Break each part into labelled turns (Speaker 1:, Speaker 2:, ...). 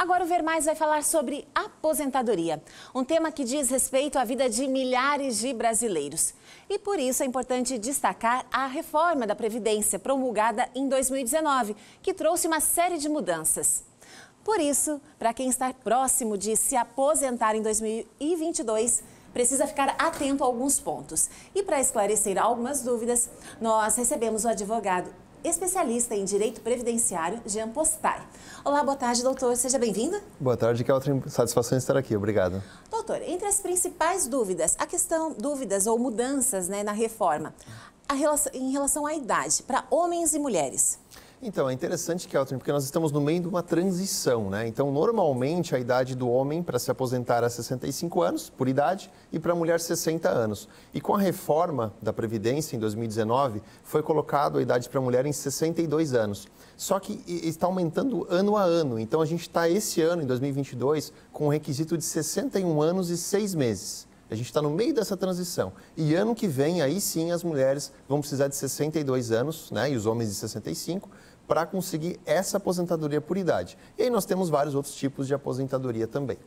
Speaker 1: Agora o Ver Mais vai falar sobre aposentadoria, um tema que diz respeito à vida de milhares de brasileiros. E por isso é importante destacar a reforma da Previdência promulgada em 2019, que trouxe uma série de mudanças. Por isso, para quem está próximo de se aposentar em 2022, precisa ficar atento a alguns pontos. E para esclarecer algumas dúvidas, nós recebemos o advogado especialista em Direito Previdenciário, Jean Postari. Olá, boa tarde, doutor. Seja bem-vindo.
Speaker 2: Boa tarde, que é outra satisfação estar aqui. Obrigado.
Speaker 1: Doutor, entre as principais dúvidas, dúvidas ou mudanças na reforma, em relação à idade, para homens e mulheres.
Speaker 2: Então, é interessante, Kelton, porque nós estamos no meio de uma transição, né? Então, normalmente, a idade do homem para se aposentar é 65 anos, por idade, e para a mulher 60 anos. E com a reforma da Previdência, em 2019, foi colocado a idade para a mulher em 62 anos. Só que está aumentando ano a ano. Então, a gente está esse ano, em 2022, com um requisito de 61 anos e 6 meses. A gente está no meio dessa transição. E ano que vem, aí sim, as mulheres vão precisar de 62 anos, né? E os homens de 65, para conseguir essa aposentadoria por idade. E aí nós temos vários outros tipos de aposentadoria também.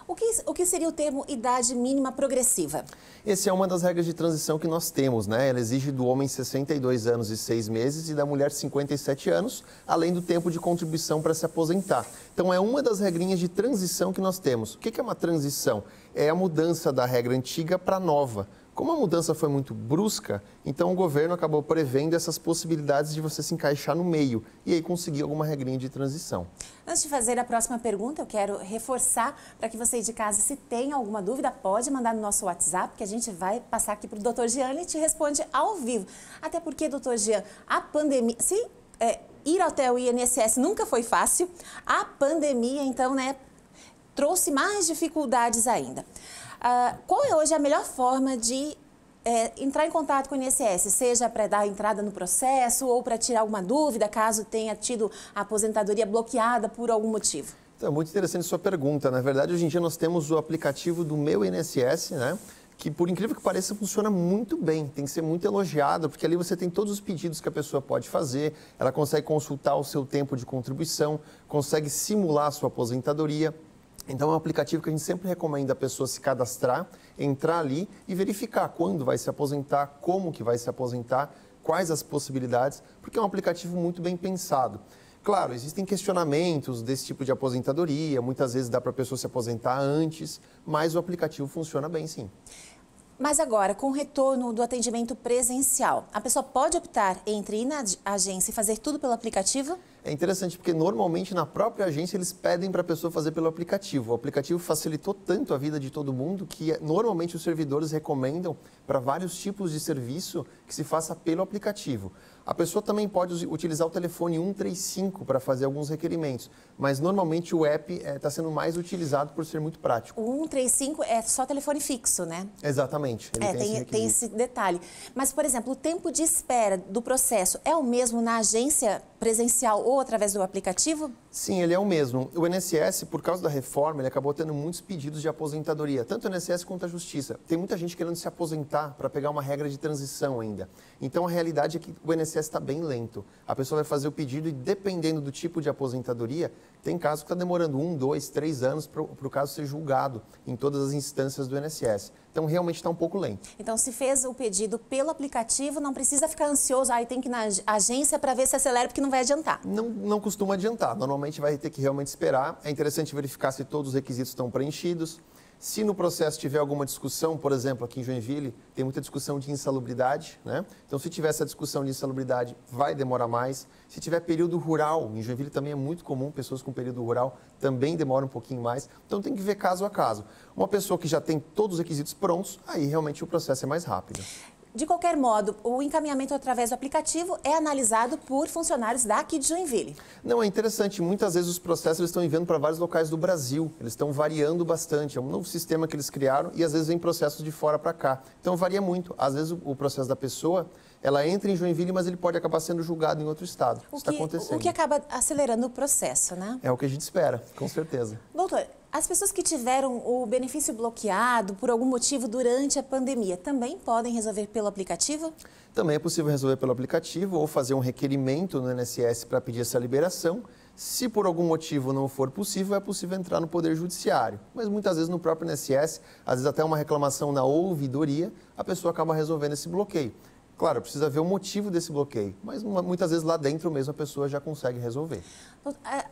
Speaker 1: O que seria o termo idade mínima progressiva?
Speaker 2: Essa é uma das regras de transição que nós temos, né? Ela exige do homem 62 anos e 6 meses e da mulher 57 anos, além do tempo de contribuição para se aposentar. Então, é uma das regrinhas de transição que nós temos. O que é uma transição? É a mudança da regra antiga para a nova. Como a mudança foi muito brusca, então o governo acabou prevendo essas possibilidades de você se encaixar no meio e aí conseguir alguma regrinha de transição.
Speaker 1: Antes de fazer a próxima pergunta, eu quero reforçar para que você de casa, se tem alguma dúvida, pode mandar no nosso WhatsApp, que a gente vai passar aqui para o Dr. Jean e te responde ao vivo. Até porque, Dr. Jean, a pandemia... ir até o INSS nunca foi fácil, a pandemia, então, trouxe mais dificuldades ainda. Qual é hoje a melhor forma de entrar em contato com o INSS, seja para dar entrada no processo ou para tirar alguma dúvida, caso tenha tido a aposentadoria bloqueada por algum motivo?
Speaker 2: Então, muito interessante a sua pergunta. Na verdade, hoje em dia nós temos o aplicativo do Meu INSS, né? Que, por incrível que pareça, funciona muito bem. Tem que ser muito elogiado, porque ali você tem todos os pedidos que a pessoa pode fazer, ela consegue consultar o seu tempo de contribuição, consegue simular a sua aposentadoria. Então, é um aplicativo que a gente sempre recomenda a pessoa se cadastrar, entrar ali e verificar quando vai se aposentar, como que vai se aposentar, quais as possibilidades, porque é um aplicativo muito bem pensado. Claro, existem questionamentos desse tipo de aposentadoria, muitas vezes dá para a pessoa se aposentar antes, mas o aplicativo funciona bem, sim.
Speaker 1: Mas agora, com o retorno do atendimento presencial, a pessoa pode optar entre ir na agência e fazer tudo pelo aplicativo?
Speaker 2: É interessante porque normalmente na própria agência eles pedem para a pessoa fazer pelo aplicativo. O aplicativo facilitou tanto a vida de todo mundo que normalmente os servidores recomendam para vários tipos de serviço que se faça pelo aplicativo. A pessoa também pode utilizar o telefone 135 para fazer alguns requerimentos, mas normalmente o app está sendo mais utilizado por ser muito prático.
Speaker 1: O 135 é só telefone fixo, né?
Speaker 2: Exatamente. Ele
Speaker 1: tem esse detalhe. Mas, por exemplo, o tempo de espera do processo é o mesmo na agência presencial ou através do aplicativo?
Speaker 2: Sim, ele é o mesmo. O INSS, por causa da reforma, ele acabou tendo muitos pedidos de aposentadoria, tanto o INSS quanto a Justiça. Tem muita gente querendo se aposentar para pegar uma regra de transição ainda. Então, a realidade é que o INSS está bem lento. A pessoa vai fazer o pedido e, dependendo do tipo de aposentadoria, tem caso que está demorando 1, 2, 3 anos para o caso ser julgado em todas as instâncias do INSS. Então, realmente está um pouco lento.
Speaker 1: Então, se fez o pedido pelo aplicativo, não precisa ficar ansioso, tem que ir na agência para ver se acelera, porque não vai adiantar.
Speaker 2: Não costuma adiantar. Normalmente vai ter que realmente esperar. É interessante verificar se todos os requisitos estão preenchidos. Se no processo tiver alguma discussão, por exemplo, aqui em Joinville, tem muita discussão de insalubridade, né? Então, se tiver essa discussão de insalubridade, vai demorar mais. Se tiver período rural, em Joinville também é muito comum, pessoas com período rural também demoram um pouquinho mais. Então, tem que ver caso a caso. Uma pessoa que já tem todos os requisitos prontos, aí realmente o processo é mais rápido.
Speaker 1: De qualquer modo, o encaminhamento através do aplicativo é analisado por funcionários daqui de Joinville.
Speaker 2: Não, é interessante. Muitas vezes os processos estão enviando para vários locais do Brasil. Eles estão variando bastante. É um novo sistema que eles criaram e às vezes vem processos de fora para cá. Então varia muito. Às vezes o processo da pessoa, ela entra em Joinville, mas ele pode acabar sendo julgado em outro estado. Isso está acontecendo.
Speaker 1: O que acaba acelerando o processo, né?
Speaker 2: É o que a gente espera, com certeza.
Speaker 1: Doutor, as pessoas que tiveram o benefício bloqueado por algum motivo durante a pandemia também podem resolver pelo aplicativo?
Speaker 2: Também é possível resolver pelo aplicativo ou fazer um requerimento no INSS para pedir essa liberação. Se por algum motivo não for possível, é possível entrar no Poder Judiciário. Mas muitas vezes no próprio INSS, às vezes até uma reclamação na ouvidoria, a pessoa acaba resolvendo esse bloqueio. Claro, precisa ver o motivo desse bloqueio, mas muitas vezes lá dentro mesmo a pessoa já consegue resolver.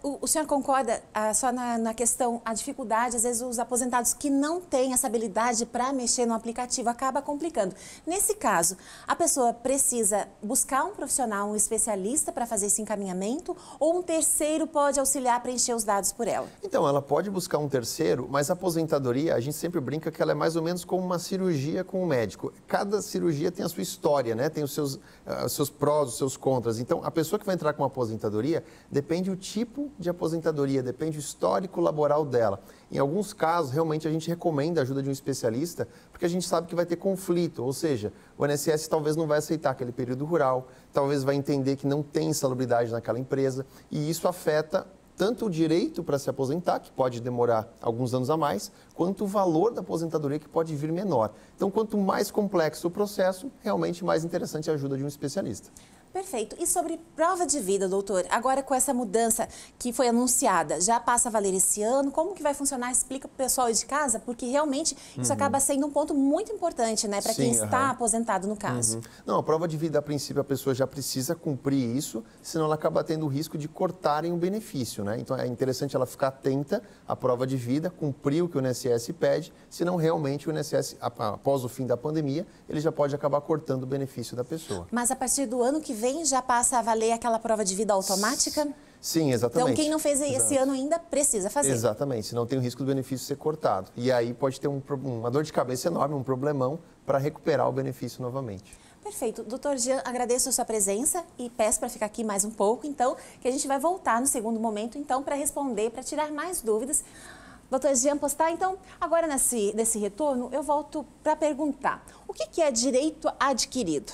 Speaker 1: O senhor concorda só na questão, a dificuldade, às vezes os aposentados que não têm essa habilidade para mexer no aplicativo acaba complicando. Nesse caso, a pessoa precisa buscar um profissional, um especialista para fazer esse encaminhamento ou um terceiro pode auxiliar a preencher os dados por ela?
Speaker 2: Então, ela pode buscar um terceiro, mas a aposentadoria, a gente sempre brinca que ela é mais ou menos como uma cirurgia com o médico. Cada cirurgia tem a sua história, né? Tem os seus prós, os seus contras. Então, a pessoa que vai entrar com uma aposentadoria, depende o tipo de aposentadoria, depende do histórico laboral dela. Em alguns casos, realmente, a gente recomenda a ajuda de um especialista, porque a gente sabe que vai ter conflito, ou seja, o INSS talvez não vai aceitar aquele período rural, talvez vai entender que não tem insalubridade naquela empresa, e isso afeta tanto o direito para se aposentar, que pode demorar alguns anos a mais, quanto o valor da aposentadoria, que pode vir menor. Então, quanto mais complexo o processo, realmente mais interessante a ajuda de um especialista.
Speaker 1: Perfeito. E sobre prova de vida, doutor? Agora com essa mudança que foi anunciada, já passa a valer esse ano? Como que vai funcionar? Explica para o pessoal aí de casa, porque realmente isso acaba sendo um ponto muito importante, né? Para quem está aposentado no caso.
Speaker 2: Não, a prova de vida, a princípio, a pessoa já precisa cumprir isso, senão ela acaba tendo o risco de cortarem o benefício, né? Então é interessante ela ficar atenta à prova de vida, cumprir o que o INSS pede, senão realmente o INSS, após o fim da pandemia, ele já pode acabar cortando o benefício da pessoa.
Speaker 1: Mas a partir do ano que vem já passa a valer aquela prova de vida automática?
Speaker 2: Sim, exatamente.
Speaker 1: Então, quem não fez esse ano ainda precisa fazer.
Speaker 2: Exatamente, senão tem o risco do benefício ser cortado. E aí pode ter uma dor de cabeça enorme, um problemão para recuperar o benefício novamente.
Speaker 1: Perfeito. Doutor Jean, agradeço a sua presença e peço para ficar aqui mais um pouco, então, que a gente vai voltar no segundo momento, então, para responder, para tirar mais dúvidas. Doutor Jean Postar, então, agora nesse retorno, eu volto para perguntar, o que é direito adquirido?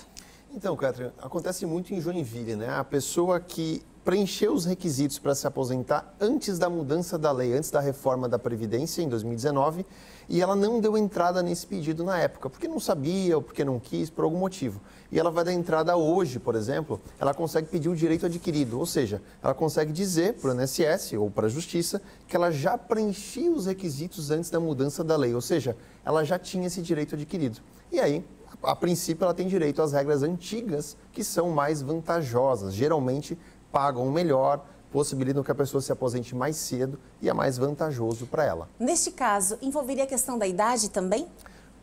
Speaker 2: Então, Catherine, acontece muito em Joinville, né? A pessoa que preencheu os requisitos para se aposentar antes da mudança da lei, antes da reforma da Previdência, em 2019, e ela não deu entrada nesse pedido na época, porque não sabia ou porque não quis, por algum motivo. E ela vai dar entrada hoje, por exemplo, ela consegue pedir o direito adquirido, ou seja, ela consegue dizer para o INSS ou para a Justiça que ela já preenchia os requisitos antes da mudança da lei, ou seja, ela já tinha esse direito adquirido. E aí, a princípio, ela tem direito às regras antigas, que são mais vantajosas. Geralmente, pagam melhor, possibilitam que a pessoa se aposente mais cedo e é mais vantajoso para ela.
Speaker 1: Neste caso, envolveria a questão da idade também?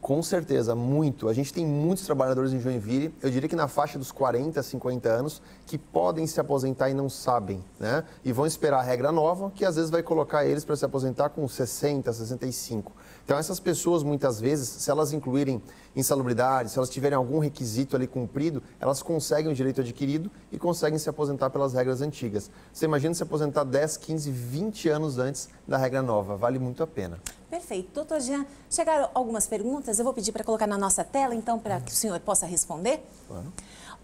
Speaker 2: Com certeza, muito. A gente tem muitos trabalhadores em Joinville, eu diria que na faixa dos 40, 50 anos, que podem se aposentar e não sabem, né? E vão esperar a regra nova, que às vezes vai colocar eles para se aposentar com 60, 65. Então, essas pessoas, muitas vezes, se elas incluírem insalubridade, se elas tiverem algum requisito ali cumprido, elas conseguem o direito adquirido e conseguem se aposentar pelas regras antigas. Você imagina se aposentar 10, 15, 20 anos antes da regra nova. Vale muito a pena.
Speaker 1: Perfeito. Doutor Jean, chegaram algumas perguntas, eu vou pedir para colocar na nossa tela, então, para que o senhor possa responder.
Speaker 2: Claro.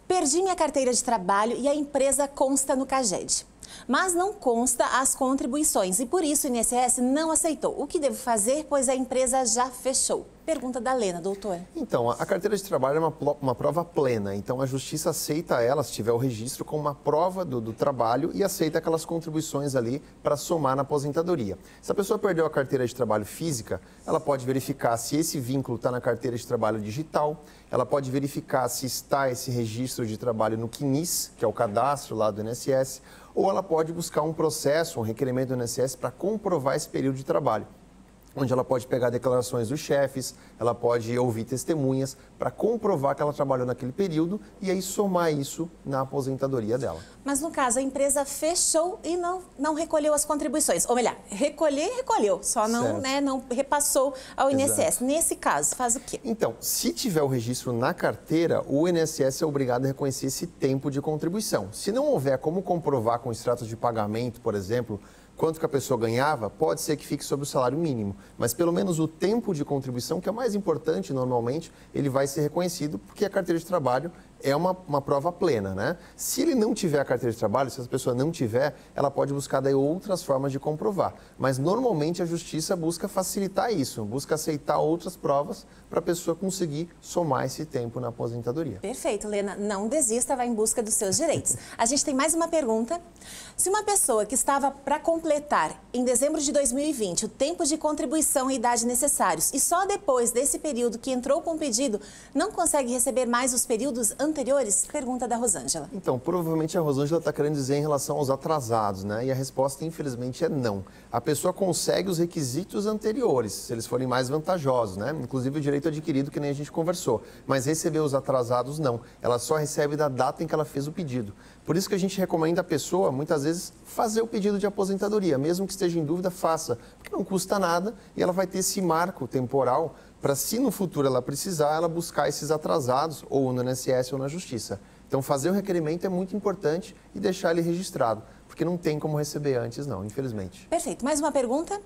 Speaker 1: Perdi minha carteira de trabalho e a empresa consta no CAGED, mas não consta as contribuições e por isso o INSS não aceitou. O que devo fazer, pois a empresa já fechou? Pergunta da Lena, doutor.
Speaker 2: Então, a carteira de trabalho é uma prova plena, então a Justiça aceita ela, se tiver o registro, como uma prova do trabalho e aceita aquelas contribuições ali para somar na aposentadoria. Se a pessoa perdeu a carteira de trabalho física, ela pode verificar se esse vínculo está na carteira de trabalho digital, ela pode verificar se está esse registro de trabalho no CNIS, que é o cadastro lá do INSS, ou ela pode buscar um processo, um requerimento do INSS para comprovar esse período de trabalho, onde ela pode pegar declarações dos chefes, ela pode ouvir testemunhas para comprovar que ela trabalhou naquele período e aí somar isso na aposentadoria dela.
Speaker 1: Mas no caso, a empresa fechou e não recolheu as contribuições. Ou melhor, recolheu, só não, né, não repassou ao INSS. Exato. Nesse caso, faz o quê?
Speaker 2: Então, se tiver o registro na carteira, o INSS é obrigado a reconhecer esse tempo de contribuição. Se não houver como comprovar com extratos de pagamento, por exemplo, quanto que a pessoa ganhava, pode ser que fique sobre o salário mínimo. Mas pelo menos o tempo de contribuição, que é o mais importante normalmente, ele vai ser reconhecido porque a carteira de trabalho é uma prova plena, né? Se ele não tiver a carteira de trabalho, se essa pessoa não tiver, ela pode buscar daí outras formas de comprovar. Mas normalmente a justiça busca facilitar isso, busca aceitar outras provas para a pessoa conseguir somar esse tempo na aposentadoria.
Speaker 1: Perfeito, Lena. Não desista, vá em busca dos seus direitos. A gente tem mais uma pergunta. Se uma pessoa que estava para completar em dezembro de 2020 o tempo de contribuição e idade necessários e só depois desse período que entrou com o pedido não consegue receber mais os períodos anteriores? Pergunta da Rosângela.
Speaker 2: Então, provavelmente a Rosângela está querendo dizer em relação aos atrasados, né? E a resposta, infelizmente, é não. A pessoa consegue os requisitos anteriores, se eles forem mais vantajosos, né? Inclusive o direito adquirido, que nem a gente conversou. Mas receber os atrasados, não. Ela só recebe da data em que ela fez o pedido. Por isso que a gente recomenda a pessoa, muitas vezes, fazer o pedido de aposentadoria. Mesmo que esteja em dúvida, faça, porque não custa nada e ela vai ter esse marco temporal para, se no futuro ela precisar, ela buscar esses atrasados, ou no INSS ou na Justiça. Então, fazer o requerimento é muito importante e deixar ele registrado, porque não tem como receber antes, não, infelizmente.
Speaker 1: Perfeito. Mais uma pergunta?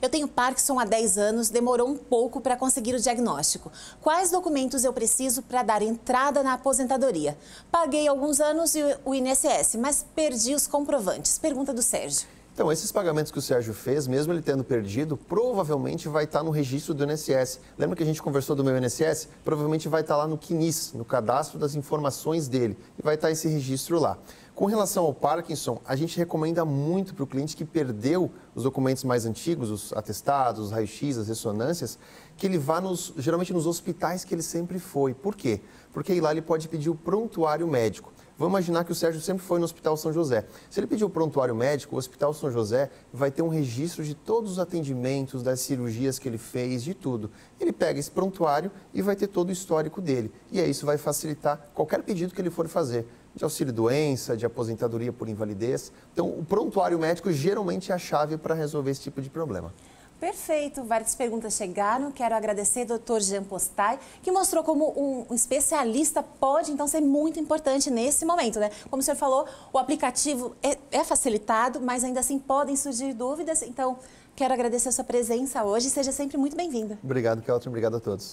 Speaker 1: Eu tenho Parkinson há 10 anos, demorou um pouco para conseguir o diagnóstico. Quais documentos eu preciso para dar entrada na aposentadoria? Paguei alguns anos o INSS, mas perdi os comprovantes. Pergunta do Sérgio.
Speaker 2: Então, esses pagamentos que o Sérgio fez, mesmo ele tendo perdido, provavelmente vai estar no registro do INSS. Lembra que a gente conversou do meu INSS? Provavelmente vai estar lá no CNIS, no cadastro das informações dele, e vai estar esse registro lá. Com relação ao Parkinson, a gente recomenda muito para o cliente que perdeu os documentos mais antigos, os atestados, os raios-x, as ressonâncias, que ele vá geralmente nos hospitais que ele sempre foi. Por quê? Porque aí lá ele pode pedir o prontuário médico. Vamos imaginar que o Sérgio sempre foi no Hospital São José. Se ele pedir o prontuário médico, o Hospital São José vai ter um registro de todos os atendimentos, das cirurgias que ele fez, de tudo. Ele pega esse prontuário e vai ter todo o histórico dele. E aí isso vai facilitar qualquer pedido que ele for fazer, de auxílio-doença, de aposentadoria por invalidez. Então, o prontuário médico geralmente é a chave para resolver esse tipo de problema.
Speaker 1: Perfeito, várias perguntas chegaram. Quero agradecer ao Dr. Jean Postai, que mostrou como um especialista pode, então, ser muito importante nesse momento, né? Como o senhor falou, o aplicativo é facilitado, mas ainda assim podem surgir dúvidas. Então, quero agradecer a sua presença hoje e seja sempre muito bem-vinda.
Speaker 2: Obrigado, Kelton. Obrigado a todos.